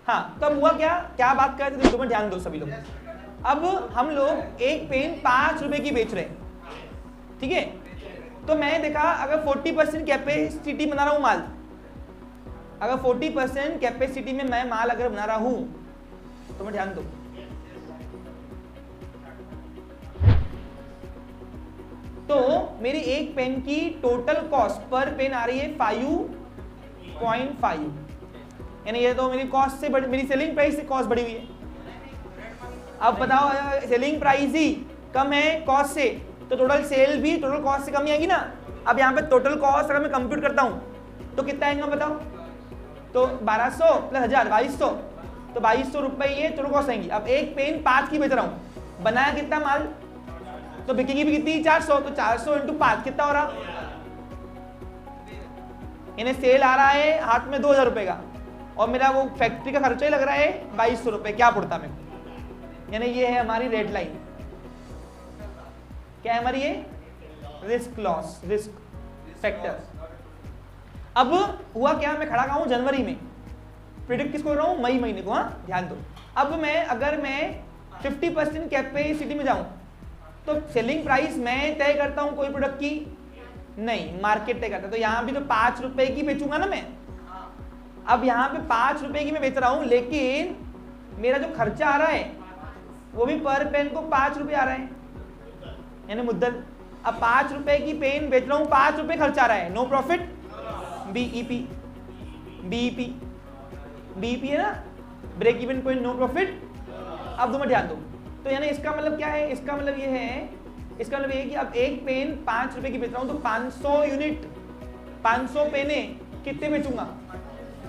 हाँ, तो अब हुआ क्या, क्या बात कर रहे थे तुम्हें, ध्यान दो सभी लोग। अब हम लोग एक पेन 5 रुपए की बेच रहे हैं, ठीक है। तो मैं देखा अगर 40% कैपेसिटी बना रहा हूं माल, अगर 40% कैपेसिटी में मैं माल अगर बना रहा हूं, तो मैं ध्यान दो, तो मेरी एक पेन की टोटल कॉस्ट पर पेन आ रही है 5.5, यानी ये तो मेरी कॉस्ट से बड़ी, मेरी सेलिंग प्राइस से कॉस्ट बढ़ी हुई है। अब बताओ सेलिंग प्राइस ही कम है कॉस्ट से, तो टोटल सेल भी टोटल कॉस्ट से कम ही आएगी ना। अब यहाँ पे टोटल कॉस्ट अगर मैं कंप्यूट करता हूँ तो कितना आएगा बताओ, तो 1200 प्लस 1000 2200, तो 2200 रुपए ये टोटल कॉस्ट आएंगी। अब एक पेन 5 की बेच रहा हूँ, बनाया कितना माल, तो बिकेगी भी कितनी 400, तो 400 इंटू 5 कितना हो रहा, इन्हें सेल आ रहा है हाथ में 2000 रुपए का, और मेरा वो फैक्ट्री का खर्चा ही लग रहा है 2200 रुपए, क्या पड़ता मेरे को। यानी ये है हमारी रेड लाइन, क्या है हमारी ये रिस्क लॉस, रिस्क फैक्टर। अब हुआ क्या, मैं खड़ा हूं जनवरी में, प्रिडिक्ट किसको कर रहा हूं, मई महीने को, हाँ ध्यान दो। अब मैं अगर मैं 50% कैपेसिटी में जाऊं, तो सेलिंग प्राइस मैं तय करता हूं कोई प्रोडक्ट की, नहीं मार्केट तय करता है। तो यहां भी तो 5 रुपए की बेचूंगा ना मैं। अब यहां पे 5 रुपए की मैं बेच रहा हूं, लेकिन मेरा जो खर्चा आ रहा है वो भी पर पेन को 5 रुपए आ रहा है, यानी मुद्दल। अब 5 रुपए की पेन बेच रहा हूं, 5 रुपए खर्चा आ रहा है, no profit, BEP, BEP, BEP है ना, break even point, no profit. अब तुम्हें ध्यान दो, तो यानी इसका मतलब क्या है, इसका मतलब ये है, इसका मतलब ये है कि अब एक पेन 5 रुपए की बेच रहा हूं, तो 500 यूनिट, 500 पेने कितने बेचूंगा,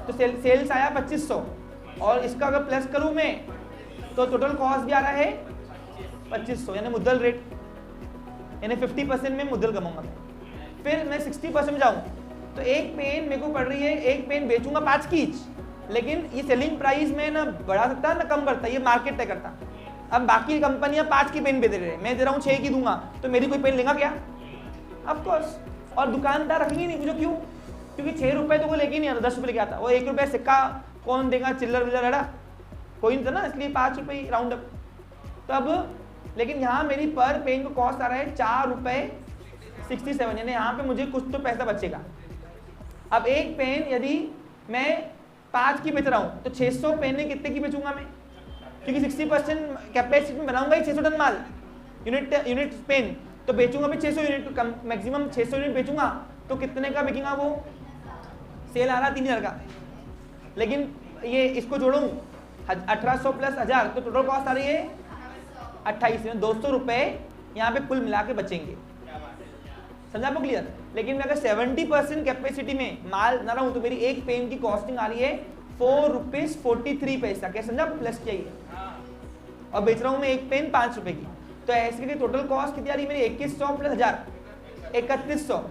तो सेल्स आया 2500, और इसका अगर प्लस करूं मैं तो टोटल कॉस्ट भी आ रहा है 2500, यानी मुद्दल रेट, यानी 50% में मुद्दल कमाऊंगा। फिर मैं 60% में जाऊं, तो एक पेन मेरे को पड़ रही है, एक पेन बेचूंगा 5 की ईच, लेकिन ये सेलिंग प्राइस में ना बढ़ा सकता ना कम करता, ये मार्केट तय करता। अब बाकी कंपनियां 5 की पेन बेच रहे हैं, मैं दे रहा हूँ 6 की दूंगा, तो मेरी कोई पेन लेगा क्या, ऑफ कोर्स। और दुकानदार रखेंगे नहीं, मुझे क्यों, क्योंकि 6 रुपए तो वो लेके नहीं आता, 10 रुपए लेके आता, वो 1 रुपया सिक्का कौन देगा, चिल्लर विल्लर है कोई नहीं था ना, इसलिए 5 रुपए राउंड अप। तो अब लेकिन यहाँ मेरी पर पेन को कॉस्ट आ रहा है 4 रुपए 67, यानी यहाँ पे मुझे कुछ तो पैसा बचेगा। अब एक पेन यदि मैं 5 की बेच रहा हूँ, तो 600 पेन कितने की बेचूंगा मैं, क्योंकि 60% कैपेसिटी में बनाऊंगा ही 600 टन माल, यूनिट पेन, तो बेचूंगा भी 600 यूनिट, मैक्सिमम 600 यूनिट बेचूंगा, तो कितने का बिकेगा वो, सेल आ रहा 3000 का, लेकिन ये इसको जोड़ूं 1800 प्लस 1000, तो टोटल कॉस्ट आ रही है 28, 200 रुपए यहाँ पे कुल मिला के बचेंगे। समझा आपको क्लियर। लेकिन मैं अगर 70% कैपेसिटी में माल ना रहा हूं, तो मेरी एक पेन की कॉस्टिंग आ रही है 4 रुपीज 43 पैसा, क्या समझा, प्लस किया ही है, और बेच रहा हूं मैं एक पेन 5 रुपए की, तो ऐसे की टोटल कॉस्ट कितनी आ रही है मेरी, 2100 प्लस 1000 3100।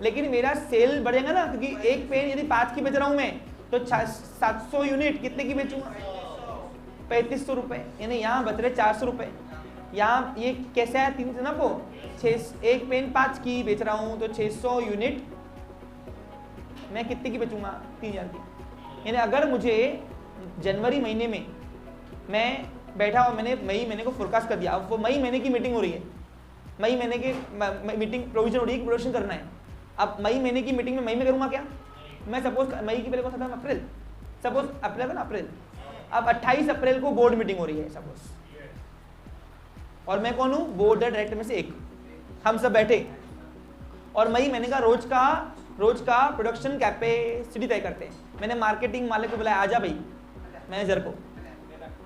लेकिन मेरा सेल बढ़ेगा ना, क्योंकि एक पेन यदि 5 की बेच रहा हूं मैं, तो 700 यूनिट कितने की बेचूंगा, 3500 रुपए, यानी यहाँ बच रहे 400 रुपए। यहाँ ये कैसे आया, 3 से ना को 6, एक पेन 5 की बेच रहा हूँ, तो 600 यूनिट मैं कितने की बेचूंगा, 3000 की। यानी अगर मुझे जनवरी महीने में मैं बैठा और मैंने मई महीने को फोरकास्ट कर दिया, अब वो मई महीने की मीटिंग हो रही है, मई महीने की मीटिंग प्रोविजन हो रही है कि प्रोडक्शन करना है। अब मई महीने की मीटिंग में मई में करूँगा क्या, मैं सपोज मई की पहले कौन सा था, अप्रैल, सपोज अप्रैल ना अप्रैल, अब 28 अप्रैल को बोर्ड मीटिंग हो रही है सपोज, और मैं कौन हूँ, बोर्ड डायरेक्टर में से एक, हम सब बैठे और मई महीने का रोज का प्रोडक्शन कैपेसिटी तय करते हैं। मैंने मार्केटिंग वाले को बुलाया, आजा भाई मैनेजर को।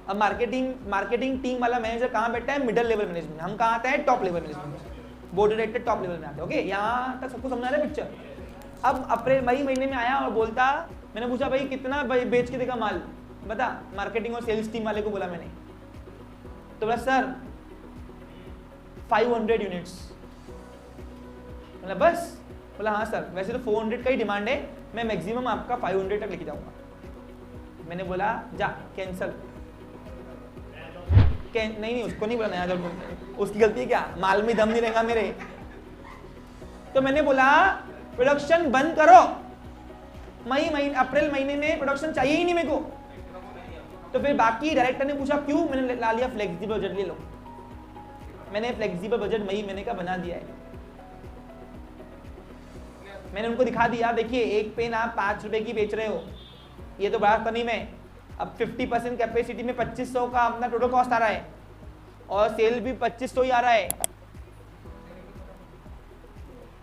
अब मार्केटिंग टीम वाला मैनेजर कहाँ बैठा है, मिडिल लेवल मैनेजमेंट, हम कहाँ आते हैं, top level management, board director top level में आते हैं। ओके, यहाँ तक सबको समझ आ रहा है पिक्चर। अब अप्रैल मई महीने में आया और बोलता, मैंने पूछा भाई कितना बेच के देगा माल, बता, मार्केटिंग और सेल्स टीम वाले को बोला मैंने, तो बोला सर 500 यूनिट्स। मतलब बस, बोला हाँ सर, वैसे तो 400 का ही डिमांड है, मैं मैक्सिमम आपका 500 तक लेके जाऊंगा। मैंने बोला जा कैंसल, नहीं उसको नहीं बोला नया, जब उसकी गलती है क्या, माल में दम नहीं रहेगा मेरे। तो मैंने बोला प्रोडक्शन बंद करो, अप्रैल महीने में प्रोडक्शन चाहिए ही नहीं मेरे को, तो फिर बाकी डायरेक्टर ने पूछा क्यों, मैंने ला लिया फ्लेक्सिबल बजट, ले लो, मैंने फ्लेक्सिबल बजट मई महीने का बना दिया है। मैंने उनको दिखा दिया, देखिए एक पेन आप 5 रुपए की बेच रहे हो, ये तो बड़ा तनी में, अब 50% कैपेसिटी में 2500 का अपना टोटल कॉस्ट आ रहा है और सेल भी 2500 ही आ रहा है,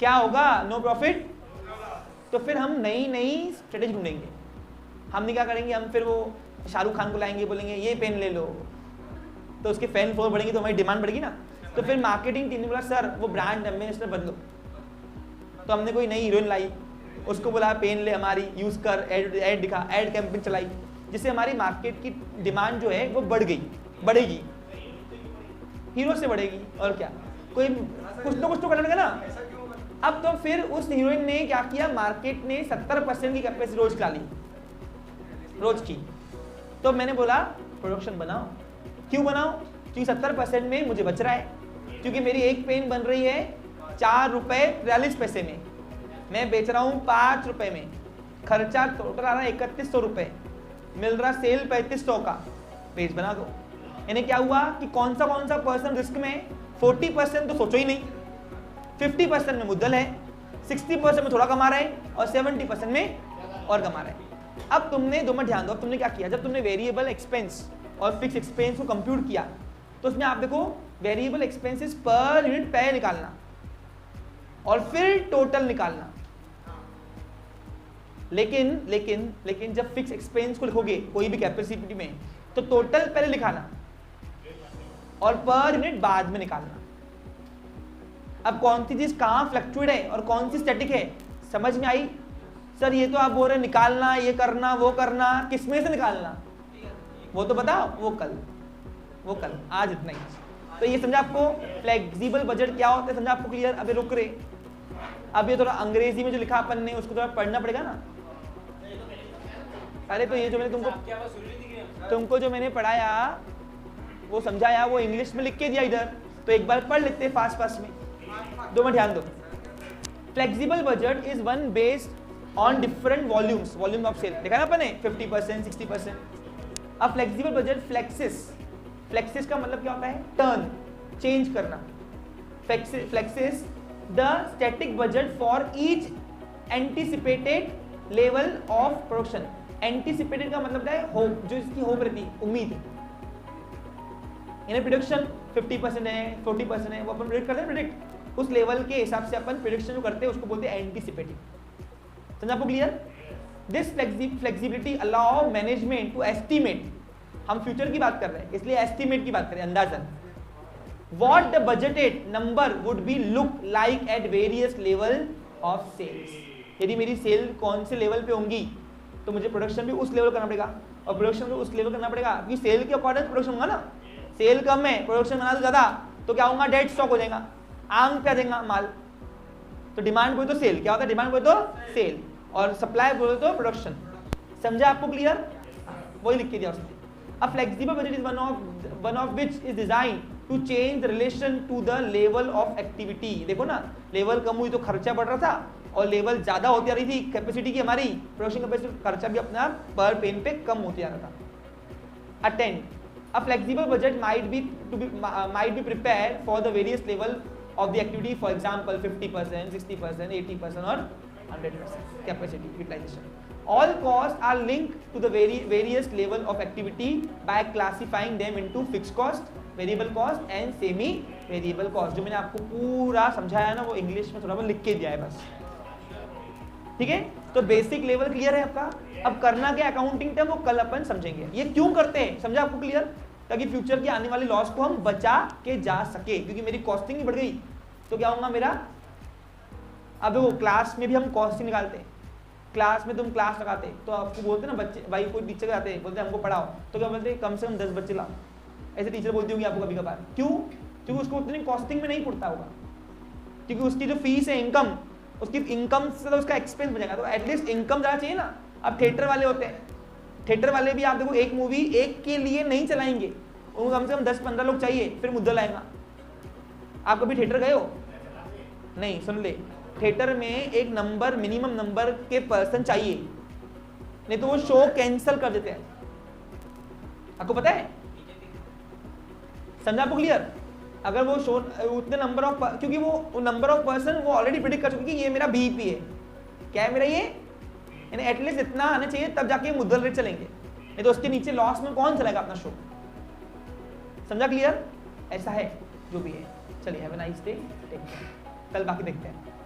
क्या होगा, नो प्रॉफिट। तो फिर हम नई नई स्ट्रेटेजी ढूंढेंगे। हम क्या करेंगे, हम फिर वो शाहरुख खान को लाएंगे, बोलेंगे ये पेन ले लो, तो उसके फैन फॉलोअर बढ़ेंगे तो हमारी डिमांड बढ़ेगी ना। तो फिर मार्केटिंग टीम ने बोला सर वो ब्रांड एम्बेसडर बदलो, तो हमने कोई नई हीरोइन लाई, उसको बोला पेन ले हमारी, यूज कर, एड दिखा, एड कैंपेन चलाई, जिससे हमारी मार्केट की डिमांड जो है वो बढ़ गई, बढ़ेगी, हीरो से बढ़ेगी, और क्या, कोई कुछ तो करने लगा ना। अब तो फिर उस हीरोइन ने क्या किया, मार्केट ने 70% की कैपेसिटी रोज खिला ली, रोज की। तो मैंने बोला प्रोडक्शन बनाओ। क्यों बनाओ, क्योंकि 70% में मुझे बच रहा है, क्योंकि मेरी एक पेन बन रही है 4 रुपए 43 पैसे में, मैं बेच रहा हूँ 5 रुपए में, खर्चा टोटल आ रहा है 3100 रुपए, मिल रहा सेल 3500 का, पेज बना दो। यानी क्या हुआ कि कौन सा पर्सन रिस्क में, 40% तो सोचो ही नहीं, 50% में मुद्दल है, 60% में थोड़ा कमा रहा है और 70% में और कमा रहा है। अब तुमने 2 मिनट ध्यान दो, अब तुमने क्या किया, जब तुमने वेरिएबल एक्सपेंस और फिक्स एक्सपेंस को कंप्यूट किया तो उसमें आप देखो वेरिएबल एक्सपेंसेस पर यूनिट पे निकालना और फिर टोटल निकालना। लेकिन जब फिक्स एक्सपेंस को लिखोगे कोई भी कैपेसिटी में तो टोटल पहले लिखाना और पर यूनिट बाद में निकालना। अब कौन सी चीज कहां फ्लक्चुएट है और कौन सी स्टैटिक है, समझ में आई। सर ये तो आप बोल रहे निकालना, ये करना, वो करना, किसमें से निकालना वो तो बताओ, वो कल, आज इतना ही। तो ये समझा आपको फ्लेक्सिबल बजट क्या होता है, समझा आपको क्लियर। अभी रुक रहे, अब ये थोड़ा अंग्रेजी में जो लिखा अपन ने उसको थोड़ा पढ़ना पड़ेगा ना। अरे तो ये जो मैंने तुमको जो मैंने पढ़ाया वो समझाया, वो इंग्लिश में लिख के दिया इधर, तो एक बार पढ़ लेते फास्ट में। 2 मिनट ध्यान दो। Flexible budget is one based on different volume of sale, देखा ना अपन ने 50%, 60%। अब फ्लेक्सिबल बजट फ्लेक्सिस का मतलब क्या होता है, टर्न, चेंज करना। Flexes the static budget for each anticipated level of production. Anticipated का मतलब है होप, जो इसकी होप रहती है, उम्मीद। यानी प्रिडिक्शन 50% है, 40% है, वो अपन प्रिडिक्ट करते हैं, प्रिडिक्ट उस लेवल के हिसाब से अपन प्रिडिक्शन जो करते हैं उसको बोलते हैं एंटीसिपेटिंग। समझ आपको clear. This flexibility allow management to estimate, हम फ्यूचर की बात कर रहे हैं इसलिए एस्टिमेट की बात करें, अंदाजन, what the budgeted number would be look like at various level of sales. यदि मेरी सेल कौन से लेवल पे होंगी तो मुझे प्रोडक्शन भी उस लेवल करना पड़ेगा और प्रोडक्शन भी उस लेवल करना पड़ेगा, क्योंकि सेल के अकॉर्डिंग प्रोडक्शन होगा ना। सेल कम है, प्रोडक्शन बना दो ज्यादा, तो क्या होगा, डेड स्टॉक हो जाएगा, आम पे आ जाएगा माल। तो डिमांड बोले तो सेल, क्या होता है, डिमांड बोले तो सेल और सप्लाई बोले तो प्रोडक्शन। समझा आपको क्लियर, वही लिख के दिया उसने। A flexible budget is one of which is designed to change the relation to the level of activity। देखो ना, लेवल कम हुई तो खर्चा बढ़ रहा था और लेवल ज्यादा होती जा रही थी कैपेसिटी की, हमारी प्रोडक्शन कैपेसिटी, खर्चा भी अपना पर पेन पे कम होती जा रहा था। Attend, a flexible budget might be prepared for the various level of the activity, for example 50%, 60%, 80% और 100% capacity utilization। All costs are linked to the various level of activity by classifying them into fixed cost, variable cost and semi variable cost। जो मैंने आपको पूरा समझाया ना वो English में थोड़ा बहुत लिख के दिया है बस, ठीक है। तो बेसिक लेवल क्लियर है आपका। अब करना क्या अकाउंटिंग टर्म, वो कल अपन समझेंगे। ये क्यों करते हैं समझा आपको क्लियर, ताकि फ्यूचर की आने वाली लॉस को हम बचा के जा सके, क्योंकि मेरी कॉस्टिंग ही बढ़ गई तो क्या होगा मेरा। अब वो क्लास में भी हम कॉस्टिंग निकालते हैं, क्लास में तुम क्लास लगाते तो आपको बोलते ना बच्चे, भाई कोई टीचर आते हैं बोलते हमको पढ़ाओ, तो क्या बोलते कम से कम 10 बच्चे लाओ, ऐसे टीचर बोलती होंगी आपको कभी कभार। क्यों, क्योंकि उसको उतनी कॉस्टिंग में नहीं पड़ता होगा, क्योंकि उसकी जो फीस है इनकम, उसकी इनकम से तो उसका एक्सपेंस बनेगा, तो एटलीस्ट इनकम ज़्यादा चाहिए ना। अब थिएटर वाले होते हैं, थिएटर वाले भी आप देखो एक मूवी एक के लिए नहीं चलाएंगे, उनको कम से कम 10-15 लोग चाहिए फिर मुद्दा लाएगा। आप कभी थिएटर गए हो? नहीं, सुन ले, थिएटर में एक नंबर, मिनिमम नंबर के पर्सन चाहिए, नहीं तो वो शो कैंसिल कर देते हैं। आपको पता है? समझा आपको क्लियर? अगर वो शो उतने नंबर ऑफ, क्योंकि वो नंबर ऑफ पर्सन वो ऑलरेडी प्रिडिक्ट कर चुके कि ये मेरा बीईपी है, क्या है मेरा ये, यानी एटलीस्ट इतना आना चाहिए तब जाके मुद्दल रेट चलेंगे, नहीं तो उसके नीचे लॉस में कौन चलेगा अपना शो। समझा क्लियर? ऐसा है जो भी है। चलिए हैव अ नाइस डे, कल बाकी देखते हैं।